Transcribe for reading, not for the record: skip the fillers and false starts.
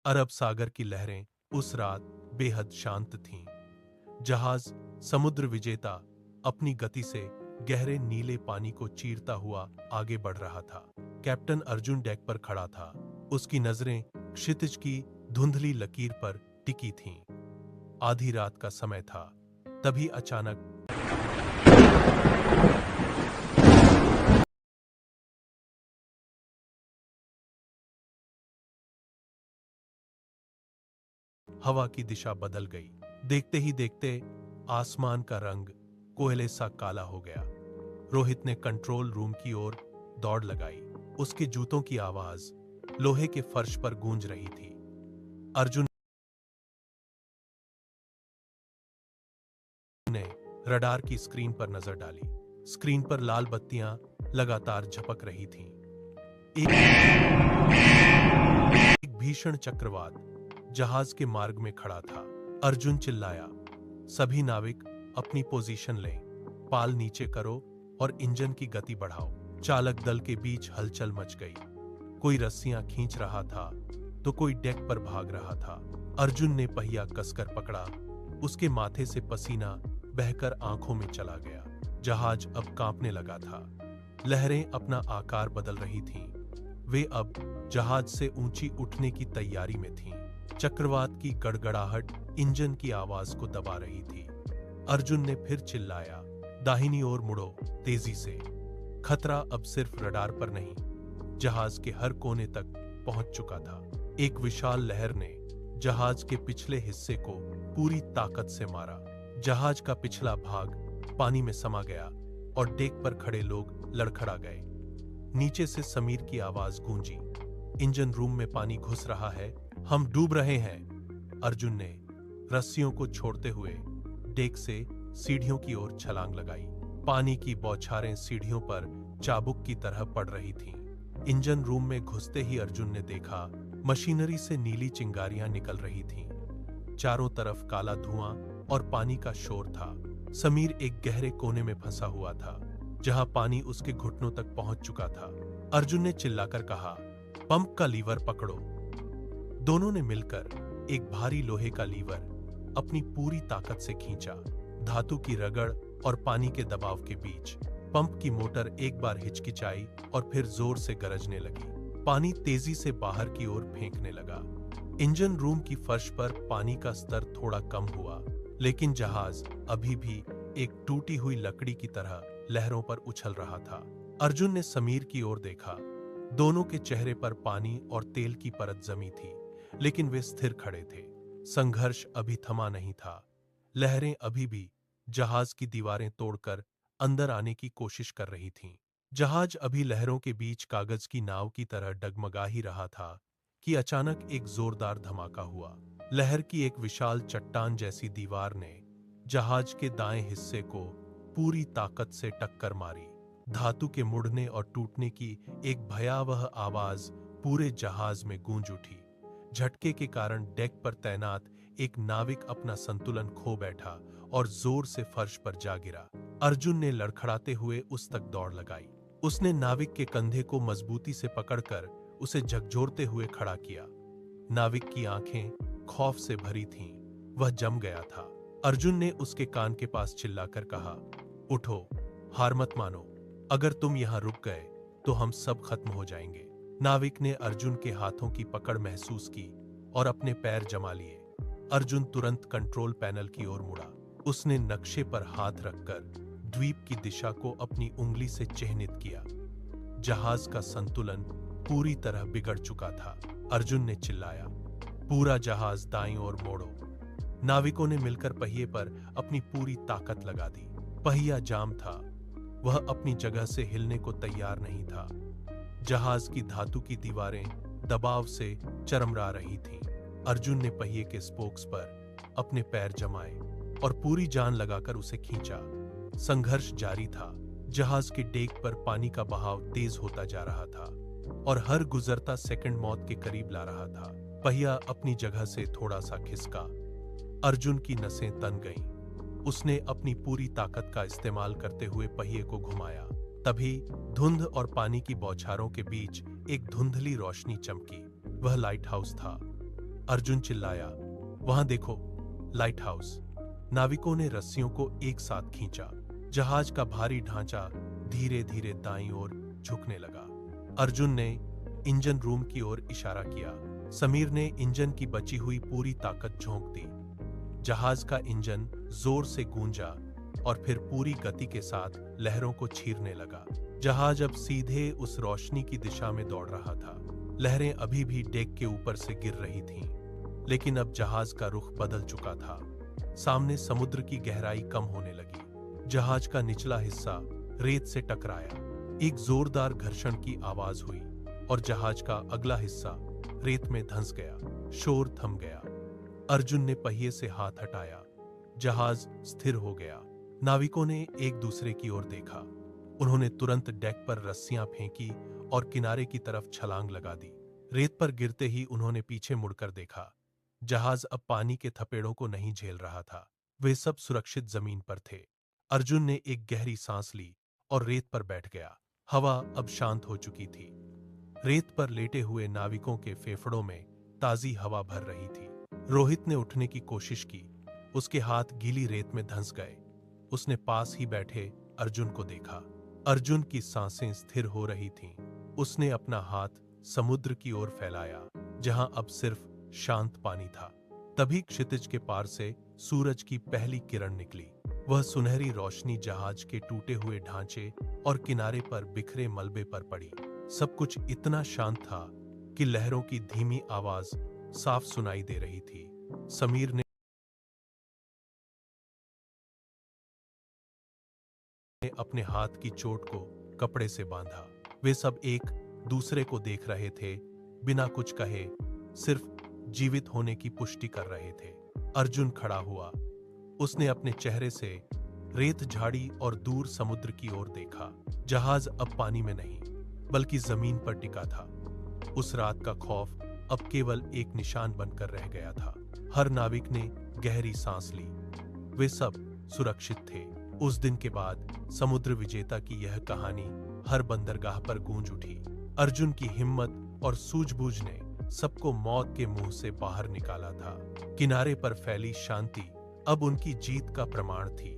अरब सागर की लहरें उस रात बेहद शांत थीं। जहाज समुद्र विजेता अपनी गति से गहरे नीले पानी को चीरता हुआ आगे बढ़ रहा था। कैप्टन अर्जुन डेक पर खड़ा था। उसकी नजरें क्षितिज की धुंधली लकीर पर टिकी थीं। आधी रात का समय था। तभी अचानक हवा की दिशा बदल गई। देखते ही देखते आसमान का रंग कोयले सा काला हो गया। रोहित ने कंट्रोल रूम की ओर दौड़ लगाई। उसके जूतों की आवाज लोहे के फर्श पर गूंज रही थी। अर्जुन ने रडार की स्क्रीन पर नजर डाली। स्क्रीन पर लाल बत्तियां लगातार झपक रही थीं। एक भीषण चक्रवात जहाज के मार्ग में खड़ा था। अर्जुन चिल्लाया, सभी नाविक अपनी पोजीशन लें, पाल नीचे करो और इंजन की गति बढ़ाओ। चालक दल के बीच हलचल मच गई। कोई रस्सियां खींच रहा था तो कोई डेक पर भाग रहा था। अर्जुन ने पहिया कसकर पकड़ा। उसके माथे से पसीना बहकर आंखों में चला गया। जहाज अब कांपने लगा था। लहरें अपना आकार बदल रही थीं। वे अब जहाज से ऊंची उठने की तैयारी में थीं। चक्रवात की गड़गड़ाहट इंजन की आवाज को दबा रही थी। अर्जुन ने फिर चिल्लाया, दाहिनी ओर मुड़ो, तेजी से। खतरा अब सिर्फ रडार पर नहीं, जहाज के हर कोने तक पहुंच चुका था। एक विशाल लहर ने जहाज के पिछले हिस्से को पूरी ताकत से मारा। जहाज का पिछला भाग पानी में समा गया और डेक पर खड़े लोग लड़खड़ा गए। नीचे से समीर की आवाज गूंजी, इंजन रूम में पानी घुस रहा है, हम डूब रहे हैं। अर्जुन ने रस्सियों को छोड़ते हुए डेक से सीढ़ियों की ओर छलांग लगाई। पानी की बौछारें सीढ़ियों पर चाबुक की तरह पड़ रही थीं। इंजन रूम में घुसते ही अर्जुन ने देखा, मशीनरी से नीली चिंगारियां निकल रही थीं। चारों तरफ काला धुआं और पानी का शोर था। समीर एक गहरे कोने में फंसा हुआ था, जहां पानी उसके घुटनों तक पहुंच चुका था। अर्जुन ने चिल्लाकर कहा, पंप का लीवर पकड़ो। दोनों ने मिलकर एक भारी लोहे का लीवर अपनी पूरी ताकत से खींचा। धातु की रगड़ और पानी के दबाव के बीच पंप की मोटर एक बार हिचकिचाई और फिर जोर से गरजने लगी। पानी तेजी से बाहर की ओर फेंकने लगा। इंजन रूम की फर्श पर पानी का स्तर थोड़ा कम हुआ, लेकिन जहाज अभी भी एक टूटी हुई लकड़ी की तरह लहरों पर उछल रहा था। अर्जुन ने समीर की ओर देखा। दोनों के चेहरे पर पानी और तेल की परत जमी थी, लेकिन वे स्थिर खड़े थे। संघर्ष अभी थमा नहीं था। लहरें अभी भी जहाज की दीवारें तोड़कर अंदर आने की कोशिश कर रही थीं। जहाज अभी लहरों के बीच कागज की नाव की तरह डगमगा ही रहा था कि अचानक एक जोरदार धमाका हुआ। लहर की एक विशाल चट्टान जैसी दीवार ने जहाज के दाएं हिस्से को पूरी ताकत से टक्कर मारी। धातु के मुड़ने और टूटने की एक भयावह आवाज पूरे जहाज में गूंज उठी। झटके के कारण डेक पर तैनात एक नाविक अपना संतुलन खो बैठा और जोर से फर्श पर जा गिरा। अर्जुन ने लड़खड़ाते हुए उस तक दौड़ लगाई। उसने नाविक के कंधे को मजबूती से पकड़कर उसे झकझोरते हुए खड़ा किया। नाविक की आंखें खौफ से भरी थीं। वह जम गया था। अर्जुन ने उसके कान के पास चिल्लाकर कहा, उठो, हार मत मानो। अगर तुम यहां रुक गए तो हम सब खत्म हो जाएंगे। नाविक ने अर्जुन के हाथों की पकड़ महसूस की और अपने पैर जमा लिए। अर्जुन तुरंत कंट्रोल पैनल की ओर मुड़ा। उसने नक्शे पर हाथ रखकर द्वीप की दिशा को अपनी उंगली से चिह्नित किया। जहाज का संतुलन पूरी तरह बिगड़ चुका था। अर्जुन ने चिल्लाया, पूरा जहाज दाईं ओर मोड़ो। नाविकों ने मिलकर पहिए पर अपनी पूरी ताकत लगा दी। पहिया जाम था। वह अपनी जगह से हिलने को तैयार नहीं था। जहाज की धातु की दीवारें दबाव से चरमरा रही थीं। अर्जुन ने पहिए के स्पोक्स पर अपने पैर जमाए और पूरी जान लगाकर उसे खींचा। संघर्ष जारी था। जहाज के डेक पर पानी का बहाव तेज होता जा रहा था और हर गुजरता सेकंड मौत के करीब ला रहा था। पहिया अपनी जगह से थोड़ा सा खिसका। अर्जुन की नसें तन गईं। उसने अपनी पूरी ताकत का इस्तेमाल करते हुए पहिए को घुमाया। तभी धुंध और पानी की बौछारों के बीच एक धुंधली रोशनी चमकी। वह लाइट हाउस था। अर्जुन चिल्लाया, वहां देखो, लाइट हाउस। नाविकों ने रस्सियों को एक साथ खींचा। जहाज का भारी ढांचा धीरे धीरे दाईं ओर झुकने लगा। अर्जुन ने इंजन रूम की ओर इशारा किया। समीर ने इंजन की बची हुई पूरी ताकत झोंक दी। जहाज का इंजन जोर से गूंजा और फिर पूरी गति के साथ लहरों को चीरने लगा। जहाज अब सीधे उस रोशनी की दिशा में दौड़ रहा था। लहरें अभी भी डेक के ऊपर से गिर रही थीं, लेकिन अब जहाज का रुख बदल चुका था। सामने समुद्र की गहराई कम होने लगी। जहाज का निचला हिस्सा रेत से टकराया। एक जोरदार घर्षण की आवाज हुई और जहाज का अगला हिस्सा रेत में धंस गया। शोर थम गया। अर्जुन ने पहिए से हाथ हटाया। जहाज स्थिर हो गया। नाविकों ने एक दूसरे की ओर देखा। उन्होंने तुरंत डेक पर रस्सियां फेंकी और किनारे की तरफ छलांग लगा दी। रेत पर गिरते ही उन्होंने पीछे मुड़कर देखा। जहाज अब पानी के थपेड़ों को नहीं झेल रहा था। वे सब सुरक्षित जमीन पर थे। अर्जुन ने एक गहरी सांस ली और रेत पर बैठ गया। हवा अब शांत हो चुकी थी। रेत पर लेटे हुए नाविकों के फेफड़ों में ताजी हवा भर रही थी। रोहित ने उठने की कोशिश की। उसके हाथ गीली रेत में धंस गए। उसने पास ही बैठे अर्जुन को देखा। अर्जुन की सांसें स्थिर हो रही थीं। उसने अपना हाथ समुद्र की ओर फैलाया, जहां अब सिर्फ शांत पानी था। तभी क्षितिज के पार से सूरज की पहली किरण निकली। वह सुनहरी रोशनी जहाज के टूटे हुए ढांचे और किनारे पर बिखरे मलबे पर पड़ी। सब कुछ इतना शांत था कि लहरों की धीमी आवाज साफ सुनाई दे रही थी। समीर ने अपने हाथ की चोट को कपड़े से बांधा। वे सब एक दूसरे को देख रहे थे, बिना कुछ कहे, सिर्फ जीवित होने की पुष्टि कर रहे थे। अर्जुन खड़ा हुआ। उसने अपने चेहरे से रेत झाड़ी और दूर समुद्र की ओर देखा। जहाज अब पानी में नहीं, बल्कि जमीन पर टिका था। उस रात का खौफ अब केवल एक निशान बनकर रह गया था। हर नाविक ने गहरी सांस ली। वे सब सुरक्षित थे। उस दिन के बाद समुद्र विजेता की यह कहानी हर बंदरगाह पर गूंज उठी। अर्जुन की हिम्मत और सूझबूझ ने सबको मौत के मुंह से बाहर निकाला था। किनारे पर फैली शांति अब उनकी जीत का प्रमाण थी।